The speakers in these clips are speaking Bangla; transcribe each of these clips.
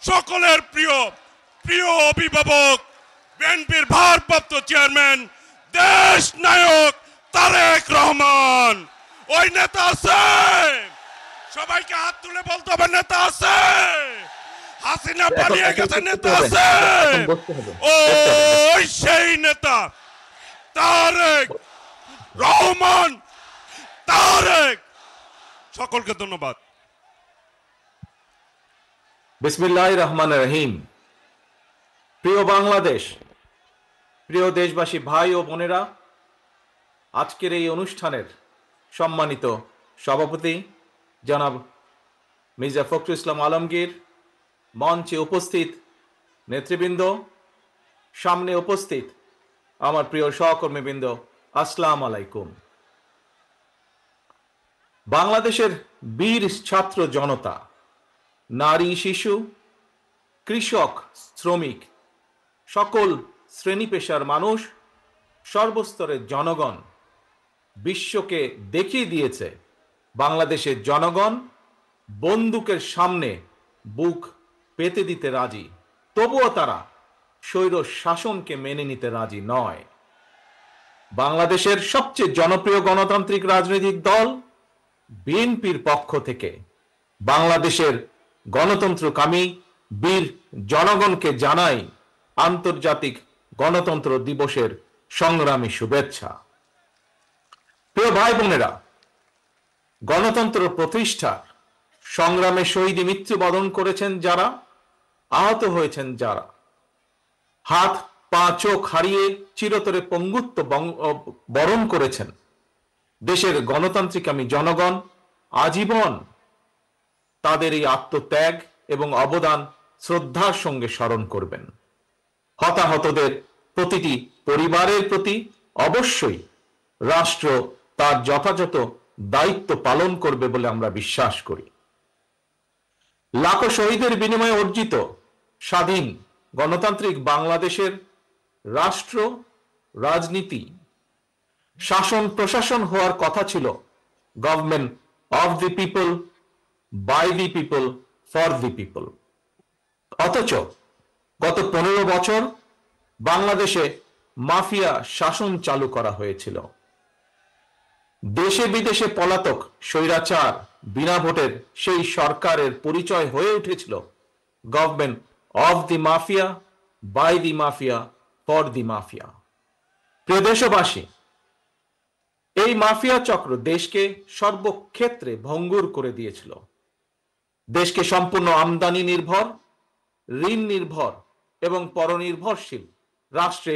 সকলের প্রিয় প্রিয় অভিভাবক বিএনপির ভারপ্রাপ্ত চেয়ারম্যান দেশ নায়ক তারেক রহমান। ওই নেতা আছে? সবাইকে হাত তুলে বলতে হবে নেতা আছে। হাসিনা পালিয়ে গেছে, নেতা আছে। ওই সেই নেতা তারেক রহমান। তারেক, সকলকে ধন্যবাদ। বিসমিল্লাহির রহমানির রহিম। প্রিয় বাংলাদেশ, প্রিয় দেশবাসী ভাই ও বোনেরা, আজকের এই অনুষ্ঠানের সম্মানিত সভাপতি জনাব মির্জা ফখরুল ইসলাম আলমগীর, মঞ্চে উপস্থিত নেতৃবৃন্দ, সামনে উপস্থিত আমার প্রিয় সহকর্মীবৃন্দ, আসসালামু আলাইকুম। বাংলাদেশের বীর ছাত্র জনতা, নারী শিশু, কৃষক শ্রমিক, সকল শ্রেণী পেশার মানুষ, সর্বস্তরের জনগণ বিশ্বকে দেখিয়ে দিয়েছে বাংলাদেশের জনগণ বন্দুকের সামনে বুক পেতে দিতে রাজি, তবুও তারা স্বৈর শাসনকে মেনে নিতে রাজি নয়। বাংলাদেশের সবচেয়ে জনপ্রিয় গণতান্ত্রিক রাজনৈতিক দল বিএনপির পক্ষ থেকে বাংলাদেশের গণতন্ত্রকামী বীর জনগণকে জানাই আন্তর্জাতিক গণতন্ত্র দিবসের সংগ্রামী শুভেচ্ছা। প্রিয় ভাই বোনেরা, গণতন্ত্র প্রতিষ্ঠার সংগ্রামে শহীদে মৃত্যুবরণ করেছেন যারা, আহত হয়েছেন যারা, হাত পা চোখ হারিয়ে চিরতরে পঙ্গুত্ব বরণ করেছেন, দেশের গণতান্ত্রিকামী জনগণ আজীবন তাদের এই আত্মত্যাগ এবং অবদান শ্রদ্ধার সঙ্গে স্মরণ করবেন। হতাহতদের প্রতিটি পরিবারের প্রতি অবশ্যই রাষ্ট্র তার যথাযথ দায়িত্ব পালন করবে বলে আমরা বিশ্বাস করি। লাখো শহীদের বিনিময়ে অর্জিত স্বাধীন গণতান্ত্রিক বাংলাদেশের রাষ্ট্র, রাজনীতি, শাসন প্রশাসন হওয়ার কথা ছিল government of the people, by the people, for the people. অথচ গত 15 বছর বাংলাদেশে মাফিয়া শাসন চালু করা হয়েছিল। দেশে বিদেশে পলাতক স্বৈরাচার বিনা ভোটের সেই সরকারের পরিচয় হয়ে উঠেছিল government of the mafia, by the mafia, for the mafia. প্রিয় দেশবাসী, এই মাফিয়া চক্র দেশকে সর্বক্ষেত্রে ভঙ্গুর করে দিয়েছিল। দেশকে সম্পূর্ণ আমদানি নির্ভর, ঋণ নির্ভর এবং পরনির্ভরশীল রাষ্ট্রে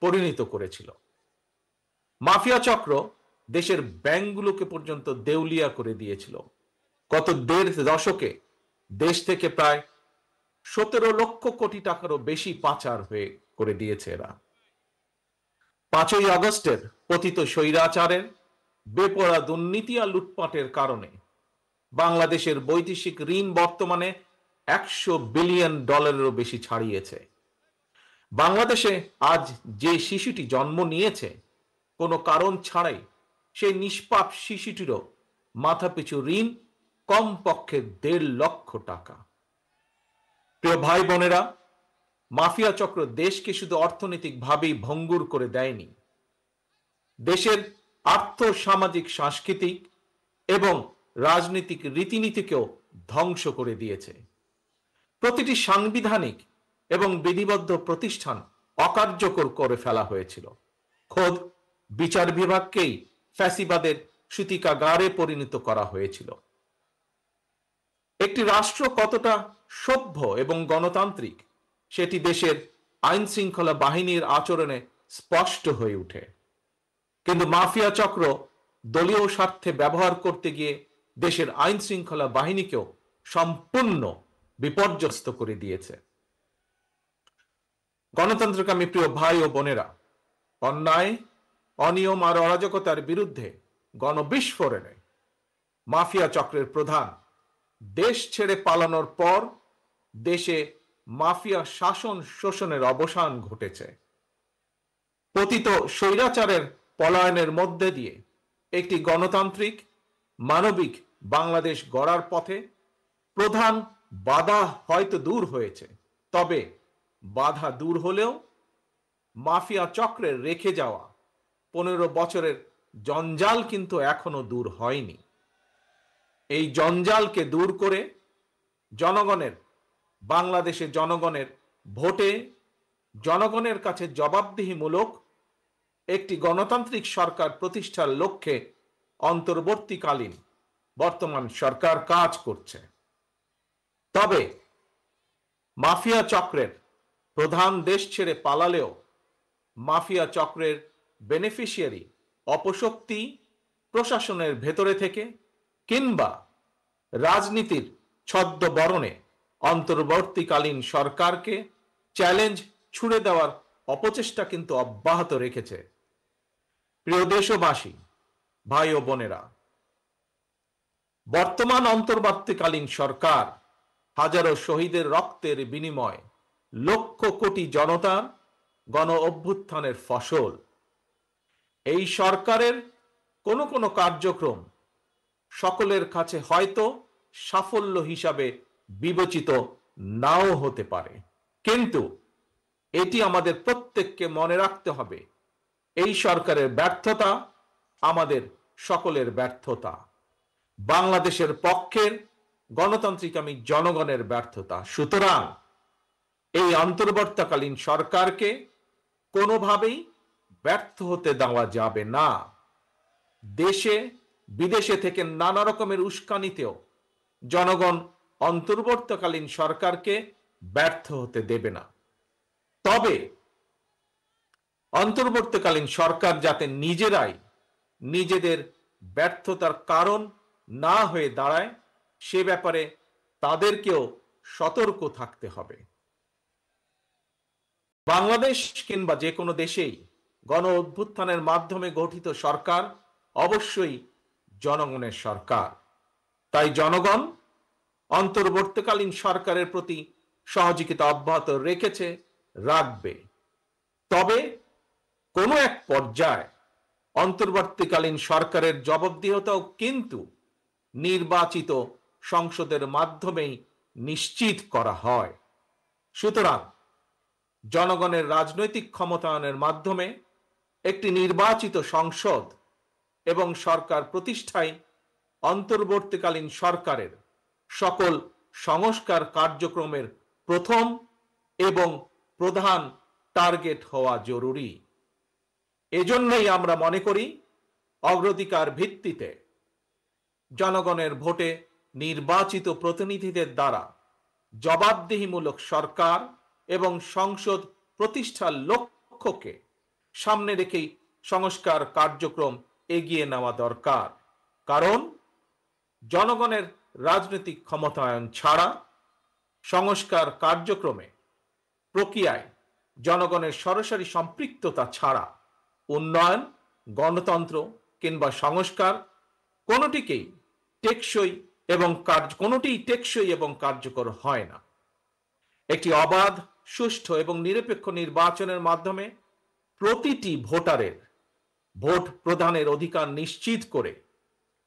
পরিণত করেছিল। মাফিয়া চক্র দেশের ব্যাংকগুলোকে পর্যন্ত দেউলিয়া করে দিয়েছিল। গত 1.5 দশকে দেশ থেকে প্রায় 17 লক্ষ কোটি টাকারও বেশি পাচার হয়ে করে দিয়েছে এরা। 5ই আগস্টের পতিত স্বৈরাচারের বেপরোয়া দুর্নীতি আর লুটপাটের কারণে বাংলাদেশের বৈদেশিক ঋণ বর্তমানে $100 বিলিয়ন বেশি ছাড়িয়েছে। বাংলাদেশে আজ যে শিশুটি জন্ম নিয়েছে কোনো কারণ ছাড়াই, সেই নিষ্পাপ শিশুটিরও মাথাপিছু ঋণ কমপক্ষে 1.5 লক্ষ টাকা। প্রিয় ভাই বোনেরা, মাফিয়া চক্র দেশকে শুধু অর্থনৈতিকভাবেই ভঙ্গুর করে দেয়নি, দেশের আর্থ সামাজিক সাংস্কৃতিক এবং রাজনৈতিক রীতিনীতিকেও ধ্বংস করে দিয়েছে। প্রতিটি সাংবিধানিক এবং বিধিবদ্ধ প্রতিষ্ঠান অকার্যকর করে ফেলা হয়েছিল। খোদ বিচার বিভাগকেই ফ্যাসিবাদের সূতিকাগারে পরিণত করা হয়েছিল। একটি রাষ্ট্র কতটা সভ্য এবং গণতান্ত্রিক সেটি দেশের আইন শৃঙ্খলা বাহিনীর আচরণে স্পষ্ট হয়ে ওঠে। কিন্তু মাফিয়া চক্র দলীয় স্বার্থে ব্যবহার করতে গিয়ে দেশের আইন শৃঙ্খলা বাহিনীকেও সম্পূর্ণ বিপর্যস্ত করে দিয়েছে। গণতন্ত্রকামী প্রিয় ভাই ও বোনেরা, অন্যায়, অনিয়ম আর অরাজকতার বিরুদ্ধে গণবিস্ফোরণে মাফিয়া চক্রের প্রধান দেশ ছেড়ে পালানোর পর দেশে মাফিয়া শাসন শোষণের অবসান ঘটেছে। পতিত স্বৈরাচারের পলায়নের মধ্যে দিয়ে একটি গণতান্ত্রিক মানবিক বাংলাদেশ গড়ার পথে প্রধান বাধা হয়তো দূর হয়েছে, তবে বাধা দূর হলেও মাফিয়া চক্রের রেখে যাওয়া 15 বছরের জঞ্জাল কিন্তু এখনো দূর হয়নি। এই জঞ্জালকে দূর করে জনগণের, বাংলাদেশে জনগণের ভোটে জনগণের কাছে জবাবদিহিমূলক একটি গণতান্ত্রিক সরকার প্রতিষ্ঠার লক্ষ্যে অন্তর্বর্তীকালীন বর্তমান সরকার কাজ করছে। তবে মাফিয়া চক্রের প্রধান দেশ ছেড়ে পালালেও মাফিয়া চক্রের বেনিফিশিয়ারি অপশক্তি প্রশাসনের ভেতরে থেকে কিংবা রাজনীতির ছদ্মবরণে অন্তর্বর্তীকালীন সরকারকে চ্যালেঞ্জ ছুড়ে দেওয়ার অপচেষ্টা কিন্তু অব্যাহত রেখেছে। প্রিয় দেশবাসী, ভাই ও বোনেরা, বর্তমান অন্তর্বর্তীকালীন সরকার হাজারো শহীদের রক্তের বিনিময় লক্ষ কোটি জনতার গণ অভ্যুত্থানের ফসল। এই সরকারের কোনো কোনো কার্যক্রম সকলের কাছে হয়তো সাফল্য হিসাবে বিবেচিত নাও হতে পারে, কিন্তু এটি আমাদের প্রত্যেককে মনে রাখতে হবে, এই সরকারের ব্যর্থতা আমাদের সকলের ব্যর্থতা, বাংলাদেশের পক্ষের গণতান্ত্রিকামী জনগণের ব্যর্থতা। সুতরাং এই অন্তর্বর্তীকালীন সরকারকে কোনোভাবেই ব্যর্থ হতে দেওয়া যাবে না। দেশে বিদেশে থেকে নানা রকমের উস্কানিতেও জনগণ অন্তর্বর্তীকালীন সরকারকে ব্যর্থ হতে দেবে না। তবে অন্তর্বর্তীকালীন সরকার যাতে নিজেরাই নিজেদের ব্যর্থতার কারণ না হয়ে দাঁড়ায়, সে ব্যাপারে তাদেরকেও সতর্ক থাকতে হবে। বাংলাদেশ কিংবা যে কোনো দেশেই গণ অভ্যুত্থানের মাধ্যমে গঠিত সরকার অবশ্যই জনগণের সরকার। তাই জনগণ অন্তর্বর্তীকালীন সরকারের প্রতি সহযোগিতা অব্যাহত রেখেছে, রাখবে। তবে কোনো এক পর্যায়ে অন্তর্বর্তীকালীন সরকারের জবাবদিহিতাও কিন্তু নির্বাচিত সংসদের মাধ্যমেই নিশ্চিত করা হয়। সুতরাং জনগণের রাজনৈতিক ক্ষমতায়নের মাধ্যমে একটি নির্বাচিত সংসদ এবং সরকার প্রতিষ্ঠায় অন্তর্বর্তীকালীন সরকারের সকল সংস্কার কার্যক্রমের প্রথম এবং প্রধান টার্গেট হওয়া জরুরি। এজন্যই আমরা মনে করি অগ্রাধিকার ভিত্তিতে জনগণের ভোটে নির্বাচিত প্রতিনিধিদের দ্বারা জবাবদিহিমূলক সরকার এবং সংসদ প্রতিষ্ঠার লক্ষ্যকে সামনে রেখেই সংস্কার কার্যক্রম এগিয়ে নেওয়া দরকার। কারণ জনগণের রাজনৈতিক ক্ষমতায়ন ছাড়া সংস্কার কার্যক্রমে প্রক্রিয়ায় জনগণের সরাসরি সম্পৃক্ততা ছাড়া উন্নয়ন, গণতন্ত্র কিংবা সংস্কার কোনোটিই টেকসই এবং কার্যকর হয় না। একটি অবাধ, সুষ্ঠু এবং নিরপেক্ষ নির্বাচনের মাধ্যমে প্রতিটি ভোটারের ভোট প্রদানের অধিকার নিশ্চিত করে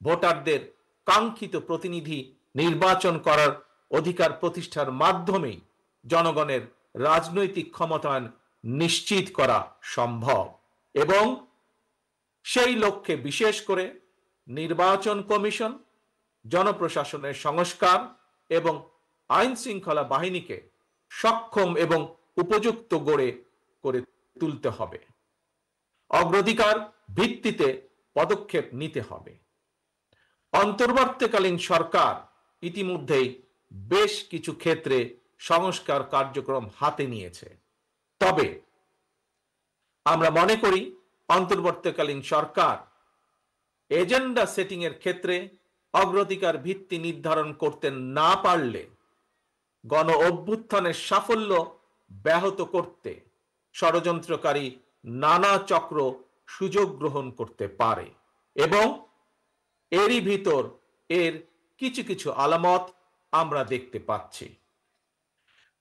ভোটারদের কাঙ্ক্ষিত প্রতিনিধি নির্বাচন করার অধিকার প্রতিষ্ঠার মাধ্যমেই জনগণের রাজনৈতিক ক্ষমতায়ন নিশ্চিত করা সম্ভব। এবং সেই লক্ষ্যে বিশেষ করে নির্বাচন কমিশন, জনপ্রশাসনের সংস্কার এবং আইন শৃঙ্খলা বাহিনীকে সক্ষম এবং উপযুক্ত করে তুলতে হবে। অগ্রাধিকার ভিত্তিতে পদক্ষেপ নিতে হবে। অন্তর্বর্তীকালীন সরকার ইতিমধ্যেই বেশ কিছু ক্ষেত্রে সংস্কার কার্যক্রম হাতে নিয়েছে। তবে আমরা মনে করি অন্তর্বর্তীকালীন সরকার এজেন্ডা সেটিং এর ক্ষেত্রে অগ্রাধিকার ভিত্তি নির্ধারণ করতে না পারলে গণ অভ্যুত্থানের সাফল্য ব্যাহত করতে ষড়যন্ত্রকারী নানা চক্র সুযোগ গ্রহণ করতে পারে এবং এরই ভিতর এর কিছু কিছু আলামত আমরা দেখতে পাচ্ছি।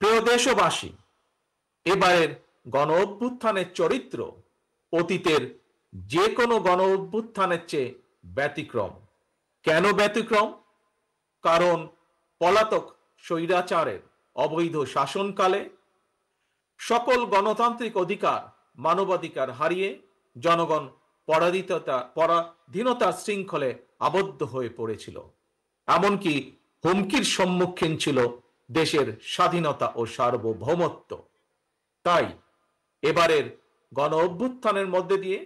প্রিয় দেশবাসী, এবারের গণ অভ্যুত্থানের চরিত্র অতীতের যে কোনো গণ অভ্যুত্থানের চেয়ে ব্যতিক্রম। কেন ব্যতিক্রম? কারণ পলাতক স্বৈরাচারের অবৈধ শাসনকালে সকল গণতান্ত্রিক অধিকার, মানবাধিকার হারিয়ে জনগণ পরাধীনতার শৃঙ্খলে আবদ্ধ হয়ে পড়েছিল। এমনকি হুমকির সম্মুখীন ছিল দেশের স্বাধীনতা ও সার্বভৌমত্ব। তাই এবারের গণ অভ্যুত্থানের মধ্যে দিয়ে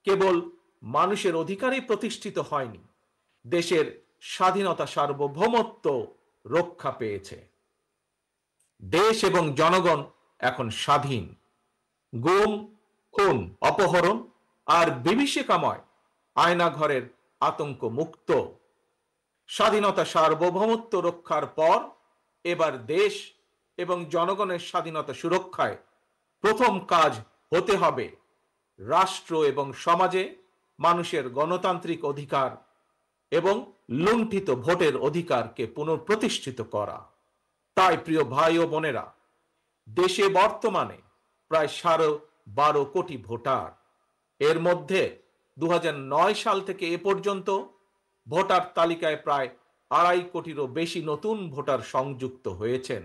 কেবল মানুষের অধিকারই প্রতিষ্ঠিত হয়নি, দেশের স্বাধীনতা সার্বভৌমত্ব রক্ষা পেয়েছে। দেশ এবং জনগণ এখন স্বাধীন। গুম, খুন, অপহরণ আর বিভীষিকাময় আয়নাঘরের আতঙ্ক মুক্ত। স্বাধীনতা সার্বভৌমত্ব রক্ষার পর এবার দেশ এবং জনগণের স্বাধীনতা সুরক্ষায় প্রথম কাজ হতে হবে রাষ্ট্র এবং সমাজে মানুষের গণতান্ত্রিক অধিকার এবং লুণ্ঠিত ভোটের অধিকারকে পুনঃপ্রতিষ্ঠিত করা। তাই প্রিয় ভাই ও বোনেরা, দেশে বর্তমানে প্রায় 12.5 কোটি ভোটার। এর মধ্যে 2009 সাল থেকে এ পর্যন্ত ভোটার তালিকায় প্রায় 2.5 কোটিরও বেশি নতুন ভোটার সংযুক্ত হয়েছেন।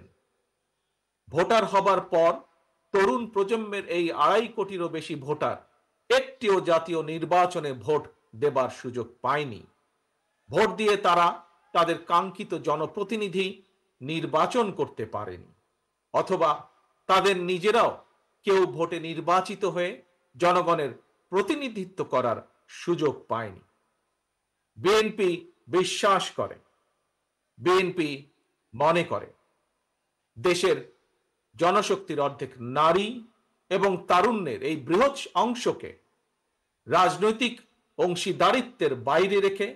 ভোটার হবার পর তরুণ প্রজন্মের এই 2.5 কোটিরও বেশি ভোটার একটিও জাতীয় নির্বাচনে ভোট দেবার সুযোগ পায়নি। ভোট দিয়ে তারা তাদের কাঙ্ক্ষিত জনপ্রতিনিধি নির্বাচন করতে পারেনি, অথবা তাদের নিজেরাও কেউ ভোটে নির্বাচিত হয়ে জনগণের প্রতিনিধিত্ব করার সুযোগ পায়নি। বিএনপি বিশ্বাস করে, বিএনপি মনে করে দেশের জনশক্তির অর্ধেক নারী এবং তারুণ্যের এই বৃহৎ অংশকে রাজনৈতিক অংশীদারিত্বের বাইরে রেখে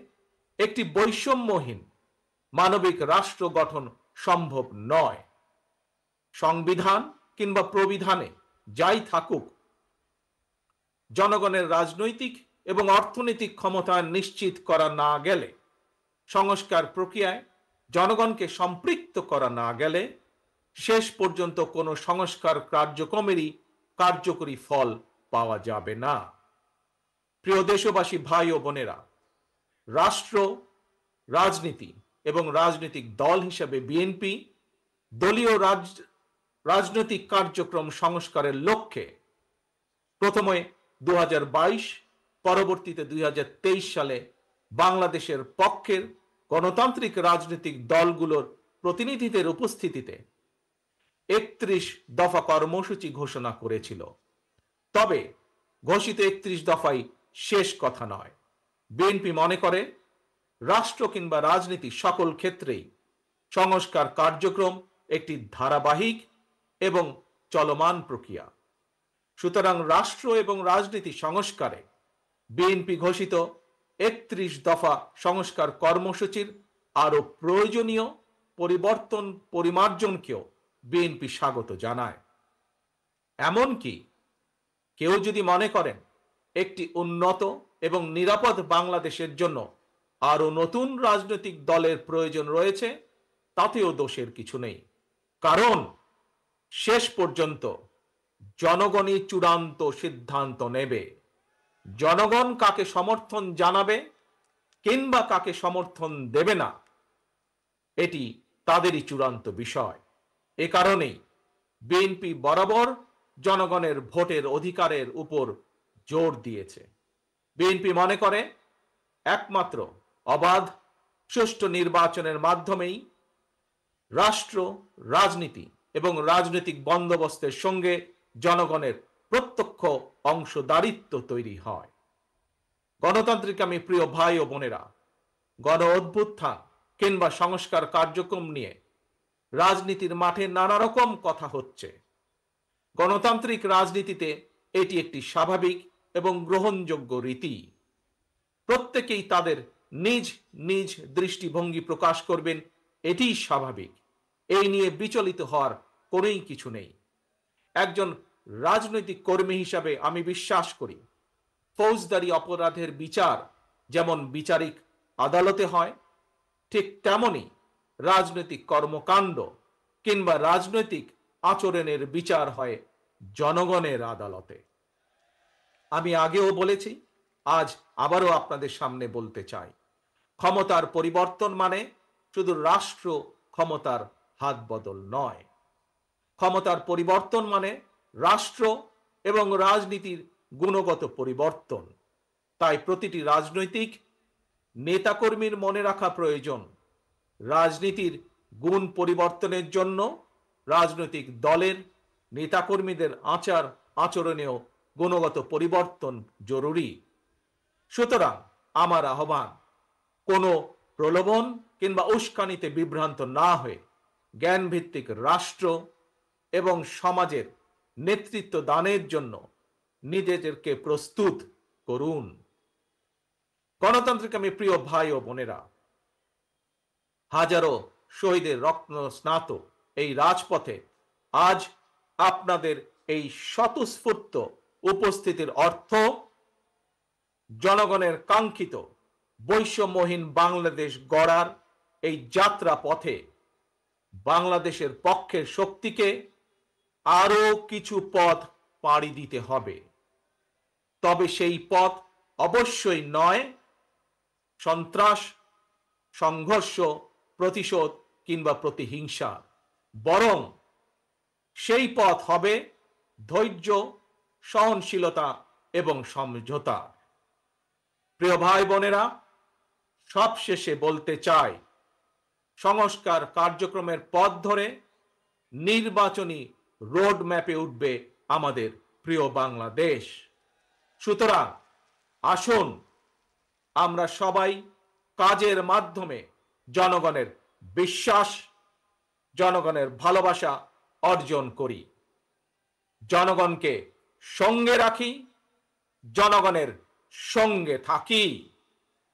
একটি বৈষম্যহীন মানবিক রাষ্ট্র গঠন সম্ভব নয়। সংবিধান কিংবা প্রবিধানে যাই থাকুক, জনগণের রাজনৈতিক এবং অর্থনৈতিক ক্ষমতা নিশ্চিত করা না গেলে, সংস্কার প্রক্রিয়ায় জনগণকে সম্পৃক্ত করা না গেলে শেষ পর্যন্ত কোনো সংস্কার কার্যক্রমেরই কার্যকরী ফল পাওয়া যাবে না। প্রিয় দেশবাসী, ভাই ও বোনেরা, রাষ্ট্র, রাজনীতি এবং রাজনৈতিক দল হিসেবে বিএনপি দলীয় রাজনৈতিক কার্যক্রম সংস্কারের লক্ষ্যে প্রথমে 2022, পরবর্তীতে 2023 সালে বাংলাদেশের পক্ষের গণতান্ত্রিক রাজনৈতিক দলগুলোর প্রতিনিধিদের উপস্থিতিতে 31 দফা কর্মসূচি ঘোষণা করেছিল। তবে ঘোষিত 31 দফাই শেষ কথা নয়। বিএনপি মনে করে রাষ্ট্র কিংবা রাজনীতি সকল ক্ষেত্রেই সংস্কার কার্যক্রম একটি ধারাবাহিক এবং চলমান প্রক্রিয়া। সুতরাং রাষ্ট্র এবং রাজনীতি সংস্কারে বিএনপি ঘোষিত 31 দফা সংস্কার কর্মসূচির আরো প্রয়োজনীয় পরিবর্তন পরিমার্জনকেও বিএনপি স্বাগত জানায়। এমনকি কেউ যদি মনে করেন একটি উন্নত এবং নিরাপদ বাংলাদেশের জন্য আরো নতুন রাজনৈতিক দলের প্রয়োজন রয়েছে, তাতেও দোষের কিছু নেই। কারণ শেষ পর্যন্ত জনগণই চূড়ান্ত সিদ্ধান্ত নেবে। জনগণ কাকে সমর্থন জানাবে কিংবা কাকে সমর্থন দেবে না, এটি তাদেরই চূড়ান্ত বিষয়। এ কারণেই বিএনপি বরাবর জনগণের ভোটের অধিকারের উপর জোর দিয়েছে। বিএনপি মনে করে একমাত্র অবাধ, সুষ্ঠু নির্বাচনের মাধ্যমেই রাষ্ট্র, রাজনীতি এবং রাজনৈতিক বন্দোবস্তের সঙ্গে জনগণের প্রত্যক্ষ অংশদারিত্ব তৈরি হয়। গণতান্ত্রিক আমি প্রিয় ভাই ও বোনেরা, গণ অভ্যুত্থান কিংবা সংস্কার কার্যক্রম নিয়ে রাজনীতির মাঠে নানা রকম কথা হচ্ছে। গণতান্ত্রিক রাজনীতিতে এটি একটি স্বাভাবিক এবং গ্রহণযোগ্য রীতি। প্রত্যেকেই তাদের নিজ নিজ দৃষ্টিভঙ্গি প্রকাশ করবেন, এটিই স্বাভাবিক। এই নিয়ে বিচলিত হওয়ার কোনোই কিছু নেই। একজন রাজনৈতিক কর্মী হিসাবে আমি বিশ্বাস করি, ফৌজদারি অপরাধের বিচার যেমন বিচারিক আদালতে হয়, ঠিক তেমনি রাজনৈতিক কর্মকাণ্ড কিংবা রাজনৈতিক আচরণের বিচার হয় জনগণের আদালতে। আমি আগেও বলেছি, আজ আবারও আপনাদের সামনে বলতে চাই, ক্ষমতার পরিবর্তন মানে শুধু রাষ্ট্র ক্ষমতার হাত বদল নয়। ক্ষমতার পরিবর্তন মানে রাষ্ট্র এবং রাজনীতির গুণগত পরিবর্তন। তাই প্রতিটি রাজনৈতিক নেতাকর্মীর মনে রাখা প্রয়োজন, রাজনীতির গুণ পরিবর্তনের জন্য রাজনৈতিক দলের নেতাকর্মীদের আচার আচরণেও গুণগত পরিবর্তন জরুরি। সুতরাং আমার আহ্বান, কোনো প্রলোভন কিংবা উস্কানিতে বিভ্রান্ত না হয়ে জ্ঞানভিত্তিক রাষ্ট্র এবং সমাজের নেতৃত্ব দানের জন্য নিজেদেরকে প্রস্তুত করুন। গণতান্ত্রিক আমি প্রিয় ভাই ও বোনেরা, হাজারো শহীদের রক্ত স্নাত এই রাজপথে আজ আপনাদের এই স্বতঃস্ফূর্ত উপস্থিতির অর্থ জনগণের কাঙ্ক্ষিত বৈষম্যহীন বাংলাদেশ গড়ার এই যাত্রা পথে বাংলাদেশের পক্ষের শক্তিকে আরো কিছু পথ পাড়ি দিতে হবে। তবে সেই পথ অবশ্যই নয় সন্ত্রাস, সংঘর্ষ, প্রতিশোধ কিংবা প্রতিহিংসা, বরং সেই পথ হবে ধৈর্য, সহনশীলতা এবং সমঝোতা। প্রিয় ভাই বোনেরা, সবশেষে বলতে চাই, সংস্কার কার্যক্রমের পথ ধরে নির্বাচনী রোড ম্যাপে উঠবে আমাদের প্রিয় বাংলাদেশ। সুতরাং আসুন আমরা সবাই কাজের মাধ্যমে জনগণের বিশ্বাস, জনগণের ভালোবাসা অর্জন করি, জনগণকে সঙ্গে রাখি, জনগণের সঙ্গে থাকি।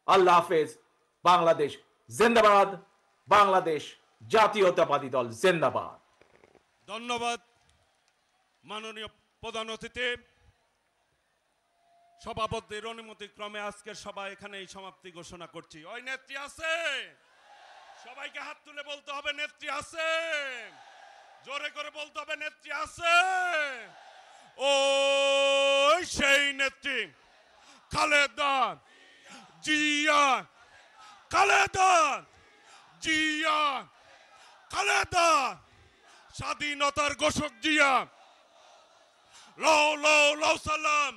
আল্লাহ হাফেজ। বাংলাদেশ জিন্দাবাদ। বাংলাদেশ জাতীয়তাবাদী দল জিন্দাবাদ। ধন্যবাদ মাননীয় প্রধান অতিথি। সভাপতির অনুমতি ক্রমে আজকের সভা এখানেই সমাপ্তি ঘোষণা করছি। ওই নেত্রী আছে? সবাইকে হাত তুলে বলতে হবে নেত্রী আছে, জোরে করে বলতে হবে নেত্রী আছে। ও সেই নেত্রী খালেদা জিয়া, খালেদা জিয়া, খালেদা স্বাধীনতার ঘোষক জিয়া। লও লও লও সালাম।